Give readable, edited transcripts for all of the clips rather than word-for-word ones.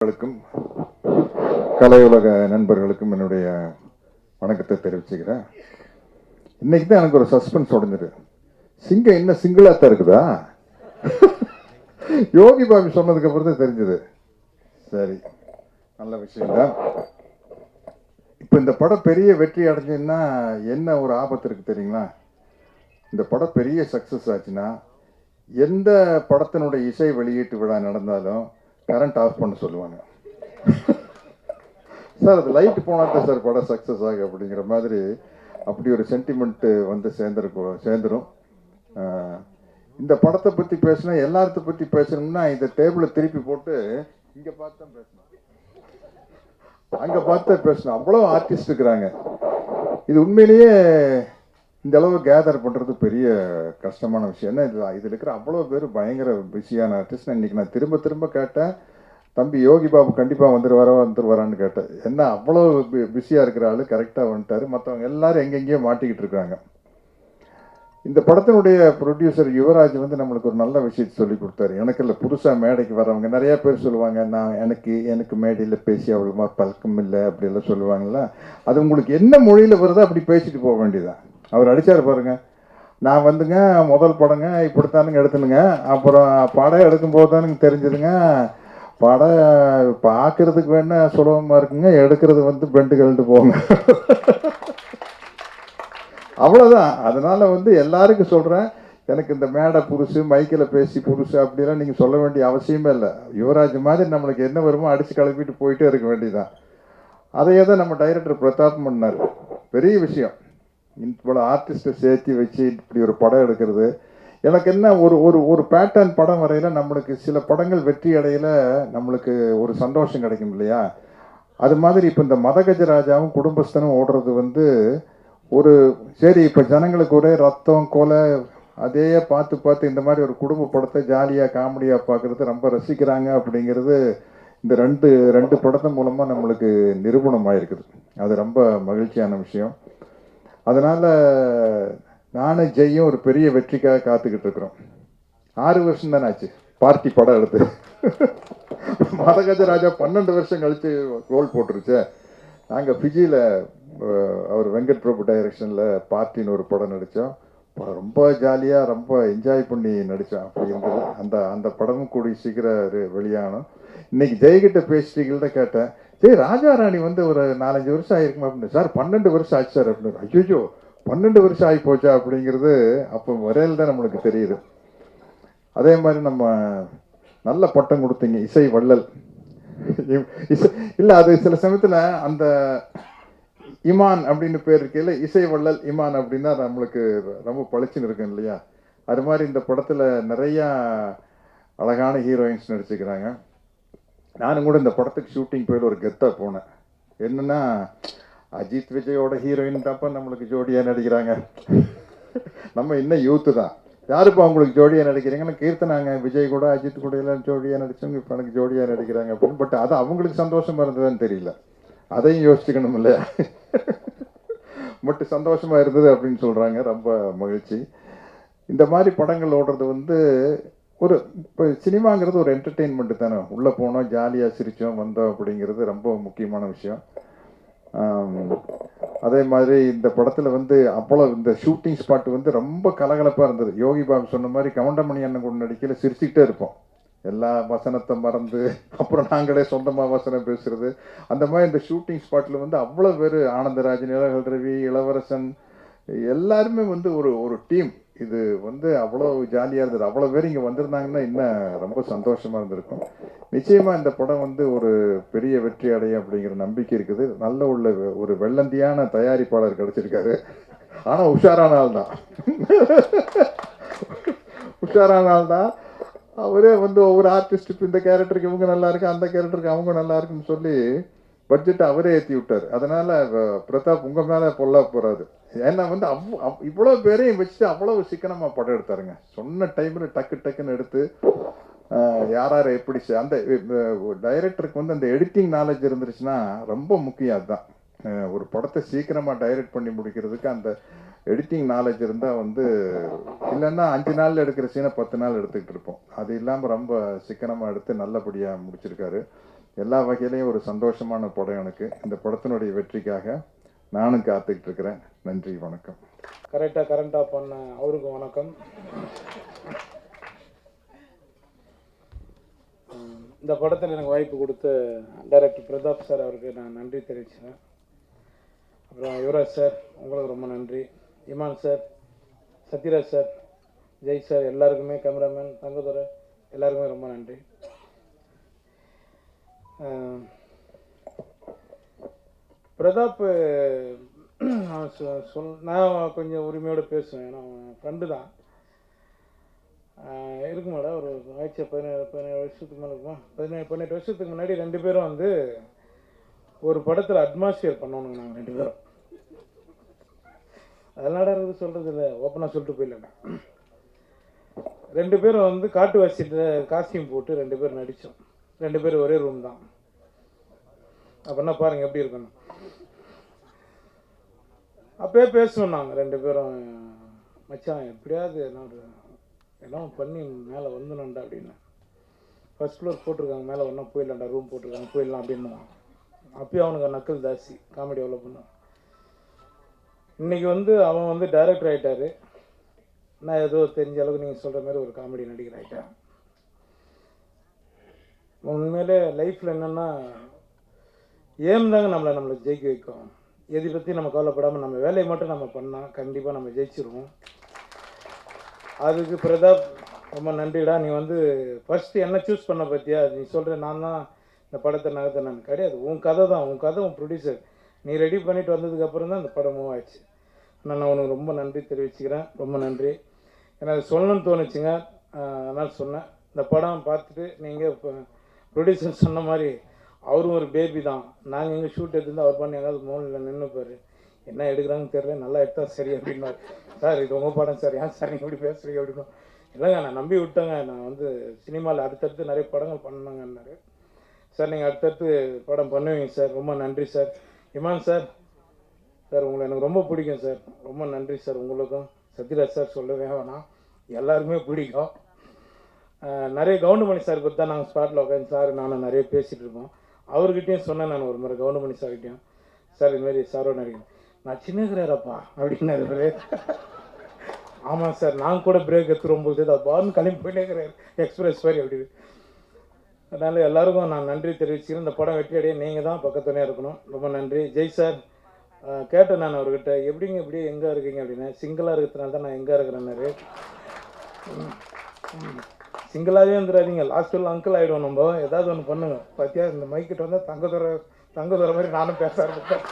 நண்பர்களுக்கும் கலையுலக நண்பர்களுக்கும் என்னுடைய வணக்கத்தை தெரிவிச்சுக்கிறேன். இன்னைக்கு தான் எனக்கு ஒரு சஸ்பென்ஸ் உடஞ்சிரு. சிங்கம் இன்னும் சிங்கிளா தான் இருக்குதா? யோகி பாபி சொன்னதுக்கு அப்புறம் தான் தெரிஞ்சது. சரி, நல்ல விஷயம்தான். இப்போ இந்த படம் பெரிய வெற்றி அடைஞ்சுன்னா என்ன ஒரு ஆபத்து இருக்கு தெரியுங்களா? இந்த படம் பெரிய சக்சஸ் ஆச்சுன்னா எந்த படத்தினுடைய இசை வெளியீட்டு விழா நடந்தாலும் கரண்ட் ஆஃப் பண்ண சொல்லுவாங்க. சார் அது லைட் போனால் தான் சார் படம் சக்ஸஸ் ஆகும் அப்படிங்கிற மாதிரி அப்படி ஒரு சென்டிமெண்ட்டு வந்து சேர்ந்துடும். இந்த படத்தை பற்றி பேசினா எல்லாத்த பற்றி பேசணும்னா இந்த டேபிளை திருப்பி போட்டு இங்கே பார்த்து தான் பேசணும், அங்கே பார்த்து தான் பேசணும். அவ்வளோ ஆர்டிஸ்ட் இருக்கிறாங்க. இது உண்மையிலேயே இந்த அளவு கேதர் பண்ணுறது பெரிய கஷ்டமான விஷயம். என்ன இதில் இருக்கிற அவ்வளோ பேர் பயங்கர பிஸியான ஆர்டிஸ்ட். இன்றைக்கி நான் திரும்ப திரும்ப கேட்டேன், தம்பி யோகி பாபு கண்டிப்பாக வந்துருவாரான்னு கேட்டேன். என்ன அவ்வளோ பிஸியாக இருக்கிற ஆள் கரெக்டாக வந்துட்டார். மற்றவங்க எல்லாரும் எங்கெங்கேயோ மாட்டிக்கிட்டு இருக்காங்க. இந்த படத்தினுடைய ப்ரொடியூசர் யுவராஜ் வந்து நம்மளுக்கு ஒரு நல்ல விஷயத்தை சொல்லி கொடுத்தாரு. எனக்கு இல்லை, புதுசாக மேடைக்கு வரவங்க நிறையா பேர் சொல்லுவாங்க, நான் எனக்கு மேடையில் பேசி அவ்வளோமா பழக்கம் இல்லை அப்படியெல்லாம் சொல்லுவாங்கள்ல. அது உங்களுக்கு என்ன மொழியில் வருதோ அப்படி பேசிட்டு போக வேண்டியதான். அவர் அடித்தார் பாருங்க, நான் வந்துங்க முதல் படங்க இப்படித்தானுங்க எடுத்துனுங்க, அப்புறம் படம் எடுக்கும்போது தானுங்க தெரிஞ்சதுங்க, படம் பார்க்கறதுக்கு வேணா சுலபமாக இருக்குங்க, எடுக்கிறது வந்து பெண்டு கழண்டு போங்க. அவ்வளோதான். அதனால வந்து எல்லாருக்கும் சொல்கிறேன், எனக்கு இந்த மேடை புதுசு, மைக்கில் பேசி புதுசு அப்படிலாம் நீங்கள் சொல்ல வேண்டிய அவசியமே இல்லை. யுவராஜ் மாதிரி நம்மளுக்கு என்ன வருமோ அடித்து கிளப்பிட்டு போயிட்டே இருக்க வேண்டியதான். அதையே தான் நம்ம டைரக்டர் பிரதாப் பண்ணார். பெரிய விஷயம். இவ்வளோ ஆர்டிஸ்ட்டை சேர்த்து வச்சு இப்படி ஒரு படம் எடுக்கிறது. எனக்கு என்ன ஒரு ஒரு ஒரு பேட்டர்ன் படம் வரையில் நம்மளுக்கு சில படங்கள் வெற்றி அடையில நம்மளுக்கு ஒரு சந்தோஷம் கிடைக்கும் இல்லையா? அது மாதிரி இப்போ இந்த மதகஜராஜாவும் குடும்பஸ்தனும் ஓடுறது வந்து ஒரு சரி, இப்போ ஜனங்களுக்கு ஒரே ரத்தம் கொலை அதே பார்த்து பார்த்து இந்த மாதிரி ஒரு குடும்ப படத்தை ஜாலியாக காமெடியாக பார்க்குறது ரொம்ப ரசிக்கிறாங்க அப்படிங்கிறது இந்த ரெண்டு படத்தின் மூலமாக நம்மளுக்கு நிரூபணமாக இருக்குது. அது ரொம்ப மகிழ்ச்சியான விஷயம். அதனால் நானும் ஜெய்யும் ஒரு பெரிய வெற்றிக்காக காத்துக்கிட்டு இருக்கிறோம். 6 வருஷம் தானே ஆச்சு பார்ட்டி படம் எடுத்து. மதகஜராஜா 12 வருஷம் கழித்து கோல் போட்டுருச்சு. நாங்கள் ஃபிஜியில் அவர் வெங்கட் பிரபு டைரக்ஷனில் பார்ட்டின்னு ஒரு படம் நடித்தோம். ரொம்ப ஜாலியாக ரொம்ப என்ஜாய் பண்ணி நடித்தோம். அப்படி இருந்தது. அந்த படமும் கூடி சீக்கிரம் வெளியானோம். இன்னைக்கு ஜெய்கிட்ட பேசிட்டீங்கள்ட்ட கேட்டேன், ஜெய் ராஜா ராணி வந்து ஒரு 4-5 வருஷம் ஆயிருக்குமா அப்படின்னு. சார் 12 வருஷம் ஆச்சு சார் அப்படின்னு. ஐயோ 12 வருஷம் ஆகி போச்சா அப்படிங்கிறது அப்போ வரையில் தான் நம்மளுக்கு தெரியுது. அதே மாதிரி நம்ம நல்ல பட்டம் கொடுத்தீங்க, இசை வள்ளல். இல்லை, அது சில சமயத்தில் அந்த இமான் அப்படின்னு பேர் இருக்கையில் இசை வள்ளல் இமான் அப்படின்னா நம்மளுக்கு ரொம்ப பளிச்சுன்னு இருக்கும் இல்லையா? அது மாதிரி இந்த படத்தில் நிறையா அழகான ஹீரோயின்ஸ் நடிச்சுக்கிறாங்க. நானும் கூட இந்த படத்துக்கு ஷூட்டிங் போயிட்டு ஒரு கெத்தாக போனேன். என்னென்னா, அஜித் விஜயோட ஹீரோயின் தான்ப்பா நம்மளுக்கு ஜோடியாக நடிக்கிறாங்க. நம்ம இன்னும் யூத்து தான். யாருப்பா அவங்களுக்கு ஜோடியாக நடிக்கிறீங்கன்னா, கீர்த்தனாங்க விஜய் கூட அஜித் கூட எல்லாம் ஜோடியாக நடிச்சவங்க இப்போ எனக்கு ஜோடியாக நடிக்கிறாங்க அப்படின்னு. பட் அது அவங்களுக்கு சந்தோஷமாக இருந்ததுன்னு தெரியல. அதையும் யோசிச்சுக்கணும் இல்லையா? மட்டும் சந்தோஷமாக இருந்தது அப்படின்னு சொல்கிறாங்க. ரொம்ப மகிழ்ச்சி. இந்த மாதிரி படங்கள் ஓடுறது வந்து ஒரு இப்போ சினிமாங்கிறது ஒரு என்டர்டெயின்மெண்ட்டு தானே. உள்ளே போனோம், ஜாலியாக சிரித்தோம் வந்தோம் அப்படிங்கிறது ரொம்ப முக்கியமான விஷயம். அதே மாதிரி இந்த படத்தில் வந்து அவ்வளோ இந்த ஷூட்டிங் ஸ்பாட் வந்து ரொம்ப கலகலப்பாக இருந்தது. யோகி பாபு சொன்ன மாதிரி கவுண்டமணி அண்ணன் கூட நடிக்கையில் சிரிச்சுக்கிட்டே இருப்போம். எல்லா வசனத்தை மறந்து அப்புறம் நாங்களே சொந்தமாக வசனம் பேசுறது. அந்த மாதிரி இந்த ஷூட்டிங் ஸ்பாட்டில் வந்து அவ்வளோ பேர், ஆனந்தராஜன், இளகல் ரவி, இளவரசன் எல்லாருமே வந்து ஒரு டீம். இது வந்து அவ்வளோ ஜாலியாக இருந்தது. அவ்வளோ பேர் இங்கே வந்திருந்தாங்கன்னா இன்னும் ரொம்ப சந்தோஷமாக இருந்திருக்கும். நிச்சயமாக இந்த படம் வந்து ஒரு பெரிய வெற்றி அடையும் அப்படிங்கிற நம்பிக்கை இருக்குது. நல்ல ஒரு வெள்ளந்தியான தயாரிப்பாளர் கிடைச்சிருக்காரு. ஆனால் உஷாரான ஆள் தான். உஷாரான ஆள் தான். அவரே வந்து ஒவ்வொரு ஆர்டிஸ்ட்டுக்கு இந்த கேரக்டருக்கு இவங்க நல்லா இருக்கு, அந்த கேரக்டருக்கு அவங்க நல்லா இருக்குன்னு சொல்லி பட்ஜெட்டை அவரே ஏற்றி விட்டார். அதனால் பிரதாப் உங்கள் மேலே பொல்லா போகிறாரு. ஏன்னா வந்து இவ்வளோ பேரையும் வச்சுட்டு அவ்வளோ சிக்கனமாக படம் எடுத்தாருங்க. சொன்ன டைமில் டக்குன்னு எடுத்து யார் எப்படி அந்த டைரக்டருக்கு வந்து அந்த எடிட்டிங் நாலேஜ் இருந்துருச்சுன்னா ரொம்ப முக்கியம். அதுதான் ஒரு படத்தை சீக்கிரமாக டைரக்ட் பண்ணி முடிக்கிறதுக்கு அந்த எடிட்டிங் நாலேஜ் இருந்தால் வந்து, இல்லைன்னா 5 நாளில் எடுக்கிற சீனை 10 நாள் எடுத்துக்கிட்டு இருப்போம். அது இல்லாமல் ரொம்ப சிக்கனமாக எடுத்து நல்லபடியாக முடிச்சிருக்காரு. எல்லா வகையிலையும் ஒரு சந்தோஷமான படம் எனக்கு. இந்த படத்தினுடைய வெற்றிக்காக நானும் காத்துக்கிட்டு இருக்கிறேன். நன்றி, வணக்கம். கரெக்டாக பண்ண அவருக்கும் வணக்கம். இந்த படத்தில் எனக்கு வாய்ப்பு கொடுத்த டைரக்டர் பிரதாப் சார் அவருக்கு நான் நன்றி தெரிவிச்சுக்கிறேன். அப்புறம் யுவராஜ் சார் உங்களுக்கு ரொம்ப நன்றி. Imman sir, Sathyaraj sir, Jai sir, எல்லாருக்குமே, கேமராமேன் தங்கதுரை எல்லாருக்குமே ரொம்ப நன்றி. பிரதாப் நான் கொஞ்சம் உரிமையோடு பேசுவேன், ஏன்னா அவன் ஃப்ரெண்டு தான். இருக்கு மேடம், ஒரு 17 வருஷத்துக்கு மேலே இருக்குமா, 18 வருஷத்துக்கு முன்னாடி 2 பேரும் வந்து ஒரு படத்தில் அட்மாஸ்பியர் பண்ணணுங்க. நாங்கள் 2 பேரும் அதனால இருக்குது சொல்கிறது இல்லை, ஓப்பனாக சொல்லிட்டு போயிடலண்ணா. 2 பேரும் வந்து காட்டுவாசிட்டு காஸ்டியூம் போட்டு 2 பேரும் நடித்தோம். 2 பேரும் ஒரே ரூம் தான். அப்படின்னா பாருங்கள் எப்படி இருக்கணும். அப்போயே பேசுவோம் நாங்கள் 2 பேரும், மச்சான் எப்படியாவது எல்லாம் பண்ணி மேலே வந்துடணும்டா அப்படின்னு. ஃபர்ஸ்ட் ஃப்ளோர் போட்டிருக்காங்க, மேலே ஒன்றா போயிடலாம்டா, ரூம் போட்டிருக்காங்க, போயிடலாம் அப்படின்னு. அப்பயும் அவனுக்கு நக்கல் ஜாஸ்தி, காமெடி எவ்வளோ பண்ணுவான். இன்றைக்கி வந்து அவன் வந்து டைரக்டர் ஆகிட்டார். நான் ஏதோ தெரிஞ்ச அளவுக்கு நீங்கள் சொல்கிற மாதிரி ஒரு காமெடி நடிகர் ஆகிட்டேன். உண்மையிலே லைஃப்பில் என்னென்னா ஏம் தாங்க நம்மளை ஜெயிக்க வைக்கும். எதை பற்றி நம்ம கவலைப்படாமல் நம்ம வேலையை மட்டும் நம்ம பண்ணால் கண்டிப்பாக நம்ம ஜெயிச்சிருவோம். அதுக்கு பிரதாப் ரொம்ப நன்றிடா. நீ வந்து ஃபஸ்ட்டு என்ன சூஸ் பண்ண பற்றியா, நீ சொல்கிற நான் தான் இந்த படத்தை நகர்த்த, நான் கிடையாது. உன் கதை தான், உன் கதை, உன் ப்ரொடியூசர், நீ ரெடி பண்ணிட்டு வந்ததுக்கப்புறம் தான் இந்த படம் மூவ் ஆச்சு. நான் உனக்கு ரொம்ப நன்றி தெரிவிச்சுக்கிறேன். ரொம்ப நன்றி. எனக்கு சொல்லணும்னு தோணுச்சுங்க, அதனால் சொன்னேன். இந்த படம் பார்த்துட்டு நீங்கள் இப்போ ப்ரொடியூசர் சொன்ன மாதிரி அவரும் ஒரு பேபி தான். நாங்கள் எங்கள் ஷூட் எடுத்துருந்து அவர் பண்ணி எங்காவது மோனில் நின்றுப்பார், என்ன எடுக்கிறாங்கன்னு தெரியல, நல்லா எடுத்தா சரி அப்படின்னாரு. சார் இது உங்கள் படம் சார், ஏன் சார் நீங்கள் இப்படி பேசுகிறீங்க அப்படின்னு. இல்லைங்க நான் நம்பி விட்டேங்க, நான் வந்து சினிமாவில் அடுத்தடுத்து நிறைய படங்கள் பண்ணணுங்கன்னாரு. சார் நீங்கள் அடுத்தடுத்து படம் பண்ணுவீங்க சார், ரொம்ப நன்றி சார். இமான் சார், சார் உங்களை எனக்கு ரொம்ப பிடிக்கும் சார், ரொம்ப நன்றி சார். உங்களுக்கும் சத்யராஜ் சார் சொல்லவே வேணாம், எல்லாருக்குமே பிடிக்கும். நிறைய கவுண்டமணி சார் பற்றி தான் நாங்கள் ஸ்பாட்டில் உட்காந்து சார் நானும் நிறைய பேசிகிட்டு இருப்போம். அவர்கிட்டையும் சொன்னேன் நான் ஒரு மாதிரி, கவுண்டமணி சார்கிட்டையும், சார் இதுமாரி சாரோ நடிகை நான் சின்னகிறாரப்பா அப்படின்னாரு. ஆமாம் சார், நான் கூட பிரேக் எடுத்து ரொம்ப பாருன்னு கிளம்பி போயிட்டேங்கிறாரு எக்ஸ்பிரஸ் மாதிரி அப்படின்னு. அதனால் எல்லாருக்கும் நான் நன்றி தெரிவிச்சுக்கிறேன். இந்த படம் வெற்றி அடைய நீங்கள் தான் பக்கத்துலேயே இருக்கணும். ரொம்ப நன்றி. ஜெய் சார், கேட்டேன் நான் அவர்கிட்ட, எப்படிங்க இப்படி எங்கே இருக்கீங்க அப்படின்னு. சிங்கிளாக இருக்கிறதுனால தான் நான் எங்கே இருக்கிறேன்னாரு. சிங்கிளாகவே வந்துடாதீங்க, லாஸ்ட்டில் அங்கிள் ஆகிடுவோம், நம்ம ஏதாவது ஒன்று பண்ணுங்க. பார்த்தியா இந்த மைக்கிட்ட வந்து தங்கதுரை மாதிரி நானும் பேச ஆரம்பித்தேன்.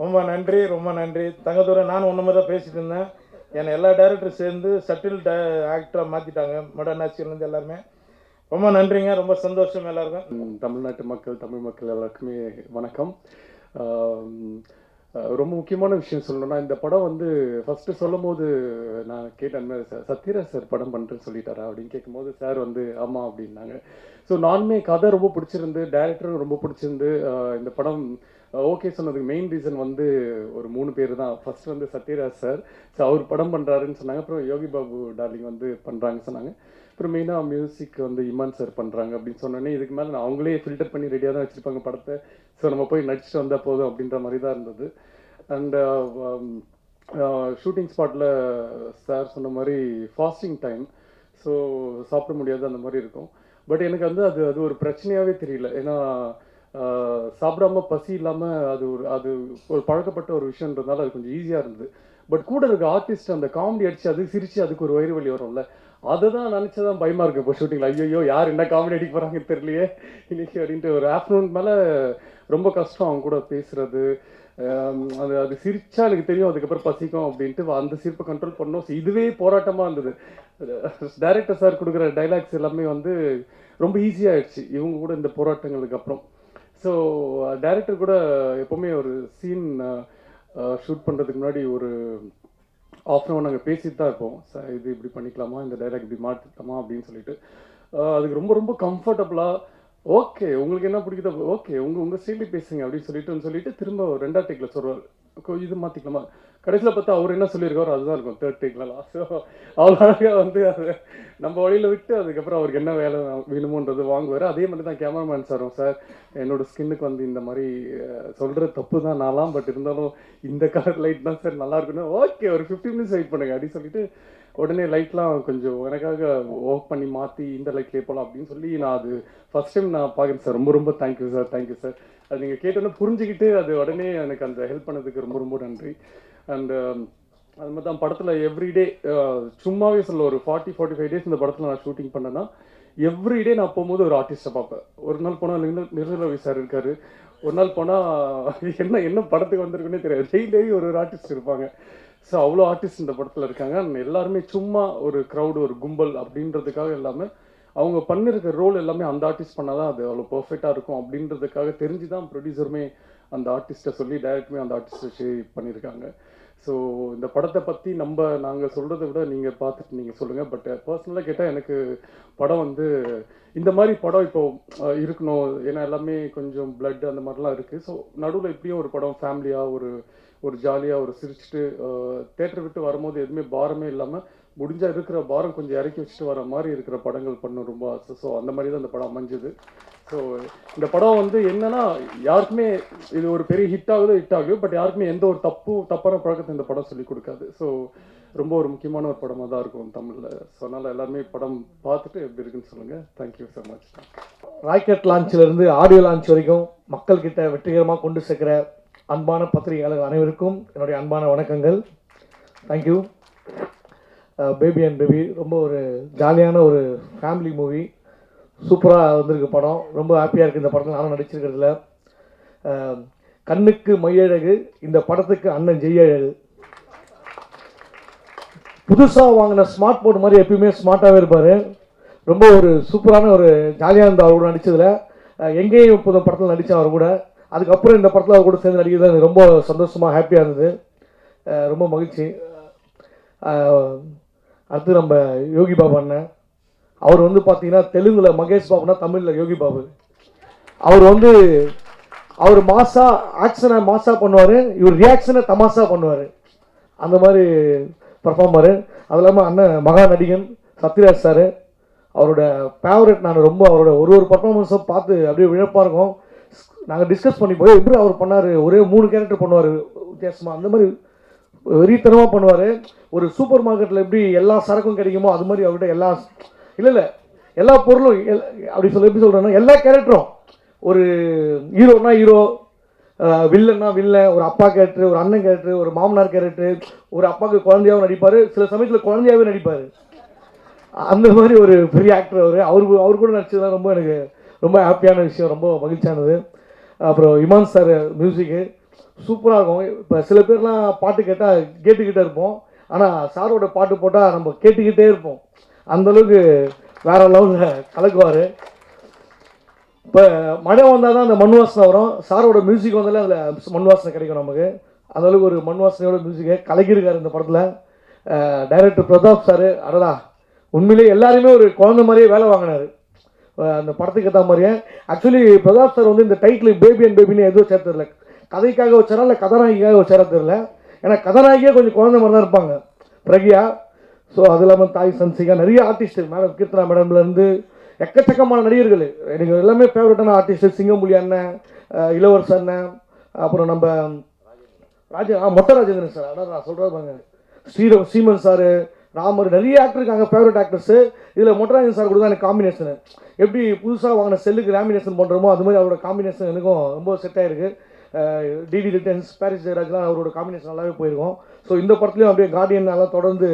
ரொம்ப நன்றி, ரொம்ப நன்றி தங்கதுரை. நானும் ஒன்று மாதிரி தான் பேசிட்டு இருந்தேன். என்னை எல்லா டேரக்டரும் சேர்ந்து சட்டில் ஆக்டராக மாற்றிட்டாங்க, மாடர்ன் ஆக்டர்லேருந்து எல்லாருமே. ரொம்ப நன்றிங்க, ரொம்ப சந்தோஷம் எல்லாருக்கும். தமிழ்நாட்டு மக்கள், தமிழ் மக்கள் எல்லாருக்குமே வணக்கம். ரொம்ப முக்கியமான விஷயம் சொல்லணும்னா, இந்த படம் வந்து ஃபஸ்ட்டு சொல்லும் போது நான் கேட்டேன், சத்யராஜ் சார் படம் பண்ணுறேன்னு சொல்லிட்டாரா அப்படின்னு கேட்கும்போது சார் வந்து ஆமாம் அப்படின்னாங்க. ஸோ நானுமே கதை ரொம்ப பிடிச்சிருந்து, டைரக்டரும் ரொம்ப பிடிச்சிருந்து இந்த படம் ஓகே சொன்னதுக்கு மெயின் ரீசன் வந்து ஒரு 3 பேர் தான். ஃபர்ஸ்ட் வந்து சத்யராஜ் சார், ஸோ அவர் படம் பண்ணுறாருன்னு சொன்னாங்க. அப்புறம் யோகி பாபு டார்லிங் வந்து பண்ணுறாங்கன்னு சொன்னாங்க. அப்புறம் மெயினாக மியூசிக் வந்து இமான் சார் பண்ணுறாங்க அப்படின்னு சொன்னோன்னே, இதுக்கு மேலே நான் அவங்களே ஃபில்டர் பண்ணி ரெடியாக தான் வச்சுருப்பாங்க படத்தை. ஸோ நம்ம போய் நடிச்சுட்டு வந்தால் போதும் அப்படின்ற மாதிரி தான் இருந்தது. அண்ட் ஷூட்டிங் ஸ்பாட்டில் சார் சொன்ன மாதிரி ஃபாஸ்டிங் டைம், ஸோ சாப்பிட முடியாது அந்த மாதிரி இருக்கும். பட் எனக்கு வந்து அது ஒரு பிரச்சனையாகவே தெரியல. ஏன்னா சாப்பிடாம பசி இல்லாமல் அது ஒரு பழக்கப்பட்ட ஒரு விஷயன்றதுனால அது கொஞ்சம் ஈஸியாக இருந்தது. பட் கூட இருக்க ஆர்டிஸ்ட் அந்த காமெடி அடித்து அது சிரித்து அதுக்கு ஒரு வயிறு வலி வரும்ல, அதை தான் நினச்சதான் பயமாக இருக்குது இப்போ ஷூட்டிங்கில். ஐயோ யார் என்ன காமெடி அடிக்க போகிறாங்கன்னு தெரியலையே இன்னைக்கு அப்படின்ட்டு. ஒரு ஆஃப்டர்நூன் மேலே ரொம்ப கஷ்டம் அவங்க கூட பேசுகிறது. அது சிரிச்சா எனக்கு தெரியும் அதுக்கப்புறம் பசிக்கும் அப்படின்ட்டு அந்த சிரிப்பை கண்ட்ரோல் பண்ணோம். இதுவே போராட்டமாக இருந்தது. டைரக்டர் சார் கொடுக்குற டைலாக்ஸ் எல்லாமே வந்து ரொம்ப ஈஸியாகிடுச்சு இவங்க கூட இந்த போராட்டங்களுக்கு அப்புறம். ஸோ டைரக்டர் கூட எப்போவுமே ஒரு சீன் ஷூட் பண்ணுறதுக்கு முன்னாடி ஒரு ஆஃப் அன் ஹவர் நாங்கள் பேசிட்டு தான் இருப்போம். சார் இது இப்படி பண்ணிக்கலாமா, இந்த டைலாக் இப்படி மாற்றிக்கலாமா அப்படின்னு சொல்லிட்டு. அதுக்கு ரொம்ப ரொம்ப கம்ஃபர்டபுளாக ஓகே உங்களுக்கு என்ன பிடிக்குதோ ஓகே உங்கள் ஸ்டைலே பேசுங்க அப்படின்னு சொல்லிட்டு திரும்ப 2ஆவது டேக்கில் சொல்கிறார், இது மாற்றிக்கலாமா, கடைசியில் பார்த்தா அவர் என்ன சொல்லியிருக்காரோ அதுதான் இருக்கும் தேர்ட் டேக்லாம். ஸோ அவ்வளோ அழகாக வந்து அது நம்ம வழியில் விட்டு அதுக்கப்புறம் அவருக்கு என்ன வேலை வேணுமோன்றது வாங்குவார். அதே மாதிரி தான் கேமராமேன் சாரும், சார் என்னோடய ஸ்கின்னுக்கு வந்து இந்த மாதிரி சொல்கிற தப்பு தான் நான்லாம், பட் இருந்தாலும் இந்த கலர் லைட் தான் சார் நல்லா இருக்குன்னு. ஓகே ஒரு 15 மினிட்ஸ் வெயிட் பண்ணுங்க அப்படின்னு சொல்லிட்டு உடனே லைட்லாம் கொஞ்சம் எனக்காக ஒர்க் பண்ணி மாற்றி இந்த லைட்லேயே போகலாம் அப்படின்னு சொல்லி நான் அது ஃபஸ்ட் டைம் நான் பார்க்குறேன் சார். ரொம்ப ரொம்ப தேங்க்யூ சார், தேங்க்யூ சார். அது நீங்கள் கேட்டோன்னே புரிஞ்சுக்கிட்டு அது உடனே எனக்கு அந்த ஹெல்ப் பண்ணதுக்கு ரொம்ப ரொம்ப நன்றி. அண்டு அது மாதிரி தான் படத்தில் எவ்ரிடே சும்மாவே சொல்ல ஒரு 40-45 டேஸ் இந்த படத்தில் நான் ஷூட்டிங் பண்ணேன்னா எவ்ரிடே நான் போகும்போது ஒரு ஆர்டிஸ்ட்டை பார்ப்பேன். ஒரு நாள் போனால் நிர்மலவி சார் இருக்கார், ஒரு நாள் போனால் என்ன படத்துக்கு வந்திருக்குன்னே தெரியாது, டெய்லி ஒரு ஆர்டிஸ்ட் இருப்பாங்க. ஸோ அவ்வளோ ஆர்டிஸ்ட் இந்த படத்தில் இருக்காங்க. எல்லாருமே சும்மா ஒரு க்ரௌடு ஒரு கும்பல் அப்படின்றதுக்காக எல்லாமே அவங்க பண்ணிருக்க ரோல் எல்லாமே அந்த ஆர்டிஸ்ட் பண்ணால் தான் அது அவ்வளோ பர்ஃபெக்டாக இருக்கும் அப்படின்றதுக்காக தெரிஞ்சு தான் ப்ரொடியூசருமே அந்த ஆர்டிஸ்ட்டை சொல்லி டைரக்டுமே அந்த ஆர்டிஸ்ட்டை வச்சு பண்ணியிருக்காங்க. ஸோ இந்த படத்தை பற்றி நாங்கள் சொல்கிறத விட நீங்கள் பார்த்துட்டு நீங்கள் சொல்லுங்கள். பட் பர்சனலாக கேட்டால் எனக்கு படம் வந்து இந்த மாதிரி படம் இப்போது இருக்கணும். ஏன்னா எல்லாமே கொஞ்சம் பிளட் அந்த மாதிரிலாம் இருக்குது. ஸோ நடுவில் இப்படியும் ஒரு படம் ஃபேமிலியாக ஒரு ஜாலியாக ஒரு சிரிச்சுட்டு தேட்டர் விட்டு வரும்போது எதுவுமே பாரமே இல்லாமல் முடிஞ்சால் இருக்கிற பாரம் கொஞ்சம் இறக்கி வச்சுட்டு வர மாதிரி இருக்கிற படங்கள் பண்ண ரொம்ப ஆசை. ஸோ அந்த மாதிரி தான் இந்த படம் அமைஞ்சுது. ஸோ இந்த படம் வந்து என்னன்னா யாருக்குமே இது ஒரு பெரிய ஹிட் ஆகுது, பட் யாருக்குமே எந்த ஒரு தப்பான பழக்கத்தை இந்த படம் சொல்லி கொடுக்காது. ஸோ ரொம்ப ஒரு முக்கியமான ஒரு படமாக தான் இருக்கும் தமிழில். ஸோ அதனால் எல்லாருமே படம் பார்த்துட்டு எப்படி இருக்குன்னு சொல்லுங்கள். Thank you so much. ராக்கெட் லான்ச்சிலிருந்து ஆடியோ லான்ச் வரைக்கும் மக்கள்கிட்ட வெற்றிகரமாக கொண்டு சேர்க்குற அன்பான பத்திரிகையாளர்கள் அனைவருக்கும் என்னுடைய அன்பான வணக்கங்கள். தேங்க்யூ. பேபி அண்ட் பேபி ரொம்ப ஒரு ஜாலியான ஒரு ஃபேமிலி மூவி, சூப்பராக வந்திருக்கு படம். ரொம்ப ஹாப்பியாக இருக்குது இந்த படத்தில் நானும் நடிச்சிருக்கிறதுல. கண்ணுக்கு மையழகு, இந்த படத்துக்கு அண்ணன் ஜெய்யழகு. புதுசாக வாங்கின ஸ்மார்ட் போர்ட் மாதிரி எப்பயுமே ஸ்மார்ட்டாகவே இருப்பார். ரொம்ப ஒரு சூப்பரான ஒரு ஜாலியாக இருந்த அவர் கூட நடித்ததில். எங்கேயும் இப்போ இந்த படத்தில் நடித்தேன் அவர் கூட. அதுக்கப்புறம் இந்த படத்தில் அவர் கூட சேர்ந்து நடிக்கிறது எனக்கு ரொம்ப சந்தோஷமாக ஹாப்பியாக இருந்தது. ரொம்ப மகிழ்ச்சி. அடுத்து நம்ம யோகி பாபு அண்ணன், அவர் வந்து பார்த்தீங்கன்னா தெலுங்கில் மகேஷ் பாபுனா தமிழில் யோகி பாபு. அவர் மாசா ஆக்ஷனை மாசா பண்ணுவார், இவர் ரியாக்ஷனை தமாஷா பண்ணுவார். அந்த மாதிரி பர்ஃபார்மரு. அது இல்லாமல் அண்ணன் மகா நடிகன் சத்யராஜ் சார், அவரோட ஃபேவரட். நான் ரொம்ப அவரோட ஒரு பர்ஃபார்மன்ஸும் பார்த்து அப்படியே விழப்பாக இருக்கும். நாங்கள் டிஸ்கஸ் பண்ணி போய் எப்படி அவர் பண்ணார், ஒரே 3 கேரக்டர் பண்ணுவார் வித்தியாசமாக. அந்த மாதிரி வெறித்தனமாக பண்ணுவார். ஒரு சூப்பர் மார்க்கெட்டில் எப்படி எல்லா சரக்கும் கிடைக்குமோ அது மாதிரி அவர்கிட்ட எல்லா பொருளும் அப்படி எப்படி சொல்கிறேன்னா எல்லா கேரக்டரும், ஒரு ஹீரோனா ஹீரோ, வில்லன்னா வில்லன், ஒரு அப்பா கேரக்டர், ஒரு அண்ணன் கேரக்டர், ஒரு மாமனார் கேரக்டர், ஒரு அப்பாவுக்கு குழந்தையாகவும் நடிப்பார், சில சமயத்தில் குழந்தையாகவே நடிப்பார். அந்த மாதிரி ஒரு பெரிய ஆக்டர் அவர் கூட நடிச்சதுலாம் ரொம்ப எனக்கு ரொம்ப ஹாப்பியான விஷயம், ரொம்ப மகிழ்ச்சியானது. அப்புறம் இமான் சார் மியூசிக்கு சூப்பராக இருக்கும். இப்போ சில பேர்லாம் பாட்டு கேட்டால் கேட்டுக்கிட்டே இருப்போம், ஆனால் சாரோட பாட்டு போட்டால் நம்ம கேட்டுக்கிட்டே இருப்போம். அந்தளவுக்கு வேறு லெவலில் கலக்குவார். இப்போ மழை வந்தால் தான் அந்த மண் வாசனை வரும். சாரோட மியூசிக் வந்தாலே அதில் மண் வாசனை கிடைக்கும் நமக்கு. அந்தளவுக்கு ஒரு மண் வாசனையோட மியூசிக்கை கலக்கியிருக்காரு இந்த படத்தில். டைரக்டர் பிரதாப் சார், அடடா உண்மையிலே எல்லாருமே ஒரு குழந்தை மாதிரியே வேலை வாங்கினார் அந்த படத்துக்கு ஏற்ற மாதிரியே. ஆக்சுவலி பிரதாப் சார் வந்து இந்த டைட்டில் பேபி அண்ட் பேபின்னு எதுவும் சேர்த்துடல, கதைக்காக வச்சாரா இல்லை கதாநாயகிக்காக வச்சாரா தெரியல. ஏன்னா கதாநாயகியே கொஞ்சம் குழந்தை மாதிரி தான் இருப்பாங்க, பிரக்யா. ஸோ அது இல்லாமல் தாய் சன்சிகா, நிறைய ஆர்டிஸ்ட், மேடம் கீர்த்தனா மேடம்லேருந்து எக்கச்சக்கமான நடிகர்கள், எனக்கு எல்லாமே ஃபேவரட்டான ஆர்டிஸ்ட். சிங்கம்புலி அண்ணன், இளவரசன் அண்ணன், அப்புறம் நம்ம மொட்டை ராஜேந்திரன் சார், அதான் நான் சொல்கிறது பாருங்க, ஸ்ரீமன் சார், ராமர், நிறைய ஆக்டர் இருக்காங்க ஃபேவரட் ஆக்டர்ஸு. இதில் மொட்டராஜன் சார் கூட தான் எனக்கு காம்பினேஷனு. எப்படி புதுசாக வாங்கின செல்லுக்கு லேமினேஷன் பண்ணுறோமோ அது மாதிரி அவரோட காம்பினேஷன் எனக்கும் ரொம்ப செட் ஆகிருக்கு. டிடி ரிட்டர்ன்ஸ், பாரிஸ் ஜெயராஜ்லாம் அவரோட காம்பினேஷன் நல்லாவே போயிருக்கும். ஸோ இந்த படத்துலையும் அப்படியே கார்டியன் நல்லா தொடர்ந்து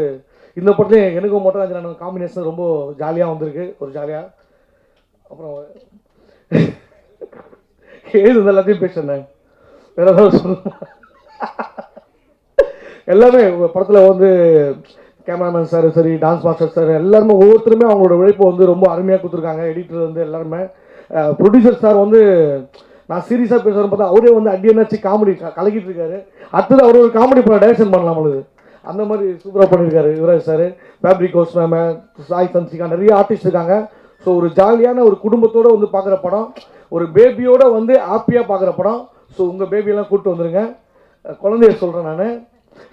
இந்த படத்துலையும் எனக்கும் மொட்டராஜன் காம்பினேஷன் ரொம்ப ஜாலியாக வந்திருக்கு, ஒரு ஜாலியாக. அப்புறம் எழுது எல்லாத்தையும் பேசுனேன், வேறு ஏதாவது சொல்லணும். எல்லாமே படத்தில் வந்து கேமராமேன் சார் சரி, டான்ஸ் மாஸ்டர் சார், எல்லாருமே ஒவ்வொருத்தருமே அவங்களோட உழைப்பை வந்து ரொம்ப அருமையாக கொடுத்துருக்காங்க. எடிட்டர் வந்து எல்லாருமே. ப்ரொடியூசர் சார் வந்து நான் சீரியஸாக பேசுகிறேன் பார்த்தா அவரே வந்து அடியனாச்சு காமெடி கலக்கிட்டு இருக்காரு. அடுத்தது அவர் ஒரு காமெடி படம் டைரக்ஷன் பண்ணலாம் அவங்களுக்கு, அந்த மாதிரி சூப்பராக பண்ணியிருக்காரு யுவராஜ் சார். ஃபேப்ரிகோஸ் மேம், சாய் சன்சிகா, நிறைய ஆர்டிஸ்ட் இருக்காங்க. ஸோ ஒரு ஜாலியான ஒரு குடும்பத்தோடு வந்து பார்க்குற படம், ஒரு பேபியோடு வந்து ஹாப்பியாக பார்க்குற படம். ஸோ உங்கள் பேபியெல்லாம் கூப்பிட்டு வந்துடுங்க. குழந்தைய சொல்கிறேன் நான்,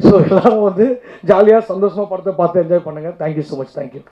ஸோ எல்லாரும் வந்து ஜாலியாக சந்தோஷமாக படத்தை பார்த்து என்ஜாய் பண்ணுங்கள். Thank you so much. தேங்க்யூ.